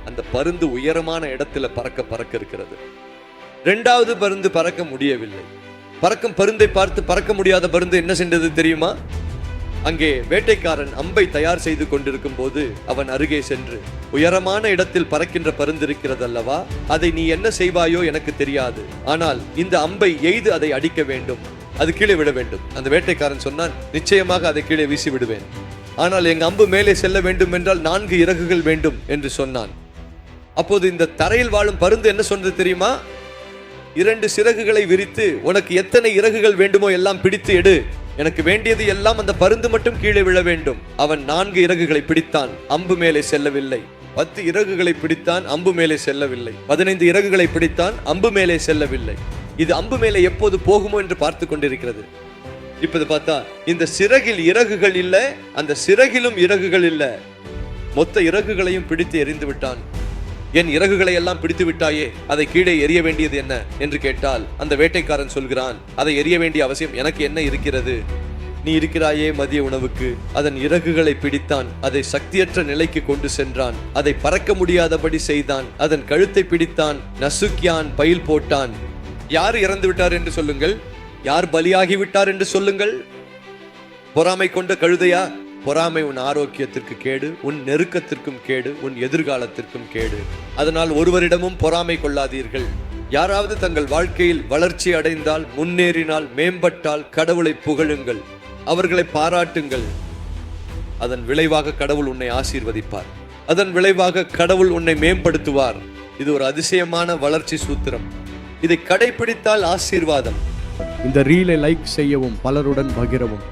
அந்த பருந்து உயரமான இடத்துல பறக்க இருக்கிறது. இரண்டாவது பருந்து பறக்க முடியவில்லை. பறக்கும் பருந்தை பார்த்து பறக்க முடியாத பருந்து என்ன சென்றது தெரியுமா? அங்கே வேட்டைக்காரன் அம்பை தயார் செய்து கொண்டிருக்கும் போது அவன் அருகே சென்று, உயரமான இடத்தில் பறக்கின்ற பருந்து இருக்கிறது அல்லவா, அதை நீ என்ன செய்வாயோ எனக்கு தெரியாது, ஆனால் இந்த அம்பை எய்து அதை அடிக்க வேண்டும், அது கீழே விட வேண்டும். அந்த வேட்டைக்காரன் சொன்னான், நிச்சயமாக அதை கீழே வீசி விடுவேன், ஆனால் எங்க அம்பு மேலே செல்ல வேண்டும் என்றால் 4 இறகுகள் வேண்டும் என்று சொன்னான். அப்போது இந்த தரையில் வாழும் பருந்து என்ன சொன்னது தெரியுமா? 2 சிறகுகளை விரித்து உனக்கு எத்தனை இறகுகள் வேண்டுமோ எல்லாம் பிடித்து எடு, எனக்கு வேண்டியது எல்லாம் அந்த பருந்து மட்டும் கீழே விழ வேண்டும். அவன் 4 இறகுகளை பிடித்தான், அம்பு மேலே செல்லவில்லை. 10 இறகுகளை பிடித்தான், அம்பு மேலே செல்லவில்லை. 15 இறகுகளை பிடித்தான், அம்பு மேலே செல்லவில்லை. இது அம்பு மேலே எப்போது போகுமோ என்று பார்த்து கொண்டிருக்கிறது. இப்போது பார்த்தா இந்த சிறகில் இறகுகள் இல்ல, அந்த சிறகிலும் இறகுகள் இல்ல. மொத்த இறகுகளையும் பிடித்து எறிந்து விட்டான். என் இறகுகளை எல்லாம் பிடித்து விட்டாயே, அதை கீழே எறிய வேண்டியது என்ன என்று கேட்டால் அந்த வேட்டைக்காரன் சொல்கிறான், அதை எறிய வேண்டிய அவசியம் எனக்கு என்ன இருக்கிறது? நீ இருக்கிறாயே மதிய உணவுக்கு. அதன் இறகுகளை பிடித்தான், அதை சக்தியற்ற நிலைக்கு கொண்டு சென்றான், அதை பறக்க முடியாதபடி செய்தான், அதன் கழுத்தை பிடித்தான், நசுக்கியான், பயில் போட்டான். யார் இறந்து விட்டார் என்று சொல்லுங்கள்? யார் பலியாகி விட்டார் என்று சொல்லுங்கள்? பொறாமை கொண்ட கழுதையா? பொறாமை உன் ஆரோக்கியத்திற்கு கேடு, உன் நெருக்கத்திற்கும் கேடு, உன் எதிர்காலத்திற்கும் கேடு. அதனால் ஒருவரிடமும் பொறாமை கொள்ளாதீர்கள். யாராவது தங்கள் வாழ்க்கையில் வளர்ச்சி அடைந்தால், முன்னேறினால், மேம்பட்டால் கடவுளை புகழுங்கள், அவர்களை பாராட்டுங்கள். அதன் விளைவாக கடவுள் உன்னை ஆசீர்வதிப்பார், அதன் விளைவாக கடவுள் உன்னை மேம்படுத்துவார். இது ஒரு அதிசயமான வளர்ச்சி சூத்திரம். இதை கடைபிடித்தால் ஆசீர்வாதம். இந்த ரீலை லைக் செய்யவும், பலருடன் பகிரவும்.